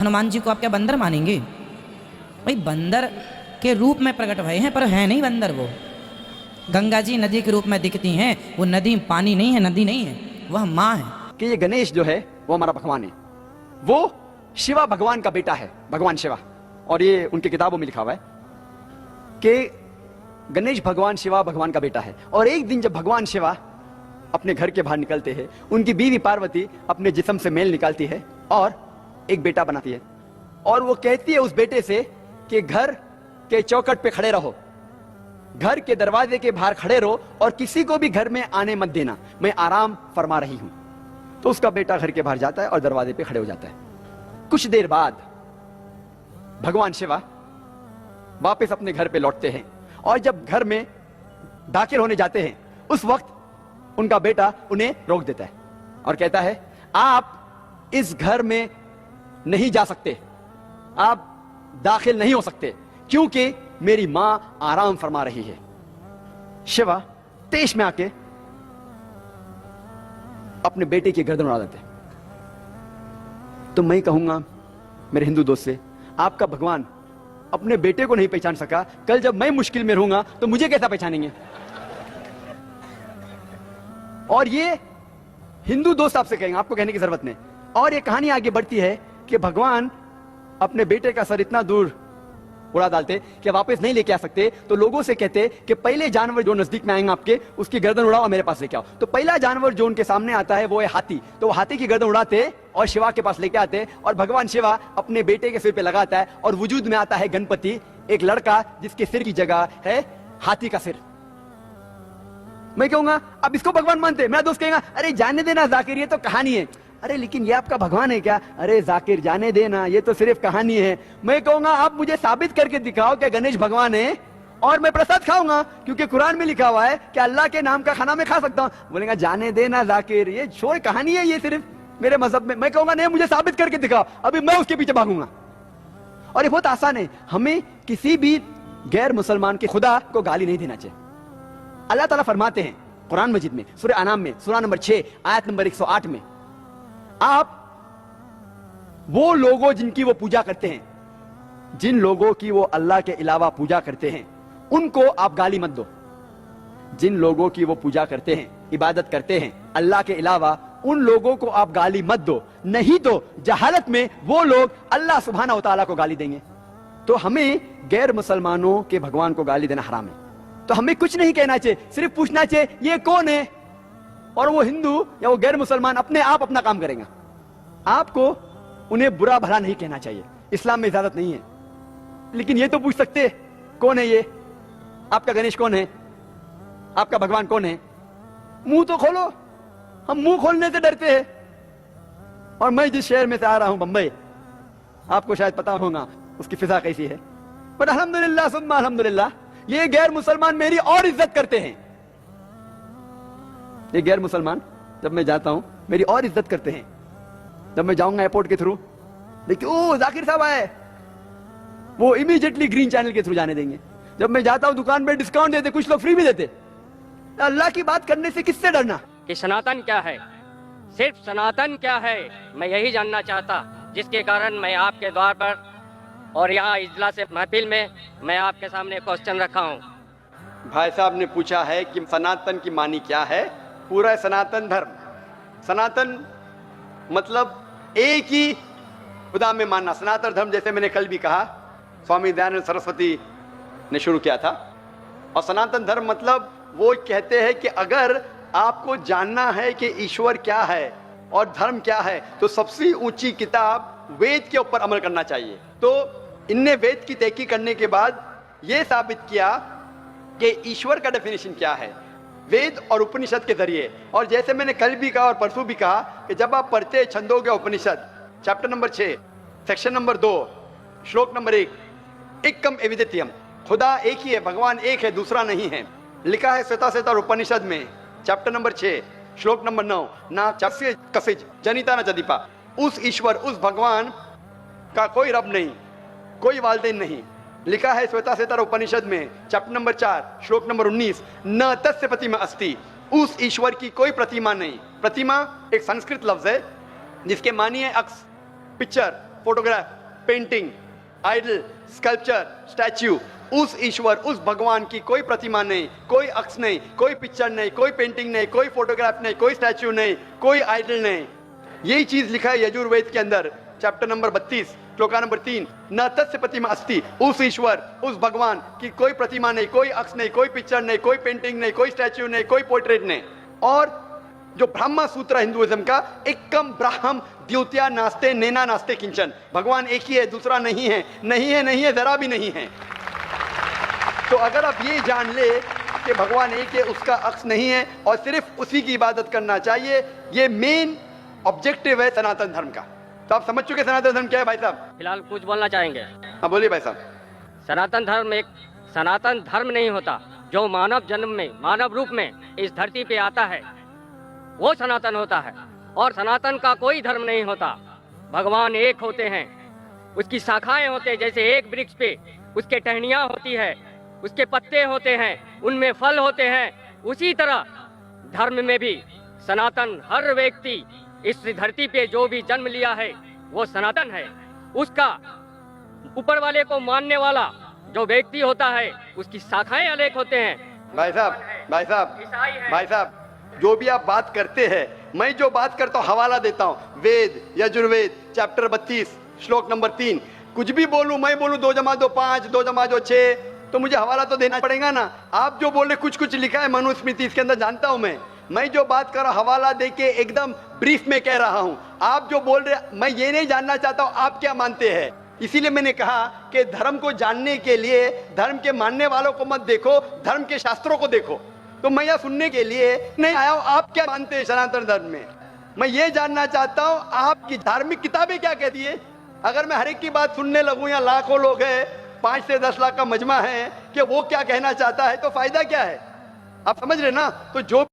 हनुमान जी को आप क्या बंदर मानेंगे? भाई बंदर के रूप में प्रकट भय हैं, पर है नहीं बंदर। वो गंगा जी नदी के रूप में दिखती हैं, वो नदी पानी नहीं है, नदी नहीं है, वह माँ है। कि ये गणेश जो है वो हमारा भगवान है, वो शिवा भगवान का बेटा है, भगवान शिवा। और ये उनकी किताबों में लिखा हुआ है कि गणेश भगवान शिवा भगवान का बेटा है। और एक दिन जब भगवान शिवा अपने घर के बाहर निकलते हैं, उनकी बीवी पार्वती अपने जिस्म से मेल निकालती है और एक बेटा बनाती है। और वो कहती है उस बेटे से कि घर के चौखट पे खड़े रहो, घर के दरवाजे के बाहर खड़े रहो और किसी को भी घर में आने मत देना, मैं आराम फरमा रही हूं। तो उसका बेटा घर के बाहर जाता है और दरवाजे पे खड़े हो जाता है। कुछ देर बाद भगवान शिवा वापस अपने घर पे लौटते हैं और जब घर में दाखिल होने जाते हैं, उस वक्त उनका बेटा उन्हें रोक देता है और कहता है, आप इस घर में नहीं जा सकते, आप दाखिल नहीं हो सकते, क्योंकि मेरी मां आराम फरमा रही है। शिवा तेज में आके अपने बेटे की गर्दन उड़ा देते हैं। तो मैं कहूंगा मेरे हिंदू दोस्त से, आपका भगवान अपने बेटे को नहीं पहचान सका, कल जब मैं मुश्किल में रहूंगा तो मुझे कैसा पहचानेंगे? और ये हिंदू दोस्त आपसे कहेंगे, आपको कहने की जरूरत नहीं। और ये कहानी आगे बढ़ती है कि भगवान अपने बेटे का सर इतना दूर उड़ा डालते कि वापस नहीं लेके आ सकते, तो लोगों से कहते कि पहले जानवर जो नजदीक में आएंगे आपके, उसकी गर्दन उड़ाओ और मेरे पास लेके आओ। तो पहला जानवर जो उनके सामने आता है वो है हाथी। तो वो हाथी की गर्दन उड़ाते और शिवा के पास लेके आते और भगवान शिवा अपने बेटे के सिर पे लगाता है और वजूद में आता है गणपति, एक लड़का जिसके सिर की जगह है हाथी का सिर। मैं कहूंगा अब इसको भगवान मानते? मेरा दोस्त कहेगा, अरे जाने देना जाकिर, ये तो कहानी है। अरे लेकिन ये आपका भगवान है क्या? अरे जाकिर जाने देना, ये तो सिर्फ कहानी है। मैं कहूंगा आप मुझे साबित करके दिखाओ कि गणेश भगवान है और मैं प्रसाद खाऊंगा, क्योंकि कुरान में लिखा हुआ है कि अल्लाह के नाम का खाना मैं खा सकता हूं। बोलेगा जाने देना जाकिर, ये छोड़, कहानी है ये सिर्फ मेरे मजहब में। मैं कहूंगा नहीं, मुझे साबित करके दिखाओ, अभी मैं उसके पीछे भागूंगा। और ये बहुत आसान है, हमें किसी भी गैर मुसलमान के खुदा को गाली नहीं देना चाहिए। अल्लाह ताला फरमाते हैं कुरान मजीद में, सूरह अनाम में, सूरह नंबर 6 आयत नंबर 108 में, आप वो लोगों जिनकी वो पूजा करते हैं, जिन लोगों की वो अल्लाह के अलावा पूजा करते हैं, उनको आप गाली मत दो। जिन लोगों की वो पूजा करते हैं, इबादत करते हैं अल्लाह के अलावा, उन लोगों को आप गाली मत दो, नहीं तो जहालत में वो लोग अल्लाह सुब्हानहू व तआला को गाली देंगे। तो हमें गैर मुसलमानों के भगवान को गाली देना हराम है। तो हमें कुछ नहीं कहना चाहिए, सिर्फ पूछना चाहिए ये कौन है, और वो हिंदू या वो गैर मुसलमान अपने आप अपना काम करेगा। आपको उन्हें बुरा भला नहीं कहना चाहिए, इस्लाम में इजाजत नहीं है। लेकिन ये तो पूछ सकते कौन है ये, आपका गणेश कौन है, आपका भगवान कौन है? मुंह तो खोलो। हम मुंह खोलने से डरते हैं। और मैं जिस शहर में से आ रहा हूं, बंबई, आपको शायद पता होगा उसकी फिजा कैसी है, पर अल्हम्दुलिल्लाह सुम्मा अल्हम्दुलिल्लाह, ये गैर मुसलमान मेरी और इज्जत करते हैं। ये गैर मुसलमान जब मैं जाता हूं मेरी और इज्जत करते हैं। जब मैं जाऊंगा एयरपोर्ट के थ्रू, देखिए ओ जाकिर साहब आए, वो इमीडिएटली ग्रीन चैनल के थ्रू जाने देंगे। जब मैं जाता हूं दुकान पे डिस्काउंट देते, कुछ लोग फ्री भी देते। अल्लाह की बात करने से किससे डरना? कि सनातन क्या है, सिर्फ सनातन क्या है, मैं यही जानना चाहता, जिसके कारण मैं आपके द्वार पर और यहाँ इजलास महफिल में मैं आपके सामने क्वेश्चन रखा हूँ। भाई साहब ने पूछा है कि सनातन की मानी क्या है। पूरा सनातन धर्म, सनातन मतलब एक ही खुदा में मानना, सनातन धर्म। जैसे मैंने कल भी कहा, स्वामी दयानंद सरस्वती ने शुरू किया था। और सनातन धर्म मतलब वो कहते हैं कि अगर आपको जानना है कि ईश्वर क्या है और धर्म क्या है, तो सबसे ऊंची किताब वेद के ऊपर अमल करना चाहिए। तो इनने वेद की तहकीक करने के बाद यह साबित किया कि ईश्वर का डेफिनेशन क्या है, वेद और उपनिषद के जरिए। और जैसे मैंने कल भी कहा और परसों भी कहा कि जब आप पढ़ते हैं छंदोग्य उपनिषद चैप्टर नंबर 6 सेक्शन नंबर 2 श्लोक नंबर 1, एकम एविदित्यम, खुदा एक ही है, भगवान एक है, दूसरा नहीं है। लिखा है श्वेताश्वेतर उपनिषद में चैप्टर नंबर 6 श्लोक नंबर 9, ना चस्य कसिज जनिता न जदीपा, उस ईश्वर, उस भगवान का कोई रब नहीं, कोई वालदेन नहीं। लिखा है श्वेताश्वेतर उपनिषद में चैप्टर नंबर 4 श्लोक नंबर 19, न तस्य प्रतिमा अस्ति, उस ईश्वर की कोई प्रतिमा नहीं। प्रतिमा एक संस्कृत लफ्ज है जिसके मानी है अक्स, picture, photograph, painting, idol, sculpture, statue, उस ईश्वर, उस भगवान की कोई प्रतिमा नहीं, कोई अक्ष नहीं, कोई पिक्चर नहीं, कोई पेंटिंग नहीं, कोई फोटोग्राफ नहीं, कोई स्टैच्यू नहीं, कोई आइडल नहीं। यही चीज लिखा है यजुर्वेद के अंदर, चैप्टर नंबर 32, श्लोका नंबर 3, न तस्य प्रतिमा अस्ति, उस ईश्वर, उस भगवान की कोई प्रतिमा नहीं, कोई अक्ष नहीं, कोई पिक्चर नहीं, कोई पेंटिंग नहीं, कोई स्टैच्यू नहीं, कोई पोर्ट्रेट नहीं। और जो ब्रह्मा सूत्र हिंदुइज्म का, एकम ब्राह्म द्योत्या नास्ते नैना नास्ते किंचन, भगवान एक ही है, दूसरा नहीं है, नहीं है, नहीं है, जरा भी नहीं है। तो अगर आप ये जान ले कि भगवान एक है, उसका अक्ष नहीं है और सिर्फ उसी की इबादत करना चाहिए, ये मेन ऑब्जेक्टिव है सनातन धर्म का। तो आप समझ चुके सनातन धर्म क्या है भाई साहब? फिलहाल कुछ बोलना चाहेंगे? हाँ बोलिए भाई साहब। सनातन धर्म एक सनातन धर्म नहीं होता, जो मानव जन्म में, मानव रूप में इस धरती पे आता है वो सनातन होता है। और सनातन का कोई धर्म नहीं होता। भगवान एक होते हैं, उसकी शाखाएं होते हैं, जैसे एक वृक्ष पे उसके टहनियाँ होती है, उसके पत्ते होते हैं, उनमें फल होते हैं, उसी तरह धर्म में भी सनातन, हर व्यक्ति इस धरती पे जो भी जन्म लिया है वो सनातन है। उसका ऊपर वाले को मानने वाला जो व्यक्ति होता है उसकी शाखाएं अलग होते हैं। भाई साहब, भाई साहब, ईसाई है। भाई साहब, जो भी आप बात करते हैं, मैं जो बात करता हूँ हवाला देता हूँ, वेद, यजुर्वेद, चैप्टर 32, श्लोक नंबर 3। कुछ भी बोलूं, मैं बोलूं 2 + 2 5, 2 + 2 6, तो मुझे हवाला तो देना पड़ेगा ना। आप जो बोल रहे कुछ कुछ लिखा है मनुस्मृति, इसके अंदर जानता हूं मैं जो बात कर रहा हूं हवाला दे के एकदम ब्रीफ में कह रहा हूं। आप जो बोल रहे, मैं ये नहीं जानना चाहता हूं आप क्या मानते हैं। इसीलिए मैंने कहा कि धर्म को जानने के लिए धर्म के मानने वालों को मत देखो, धर्म के शास्त्रों को देखो। तो मैं यह सुनने के लिए नहीं आया हूं आप क्या मानते हैं सनातन धर्म में। मैं ये जानना चाहता हूं आपकी धार्मिक किताबें क्या कहती है। अगर मैं हर एक की बात सुनने लगूं, या लाखों लोग हैं, 5 से 10 लाख का मजमा है, कि वो क्या कहना चाहता है, तो फायदा क्या है। आप समझ रहे ना। तो जो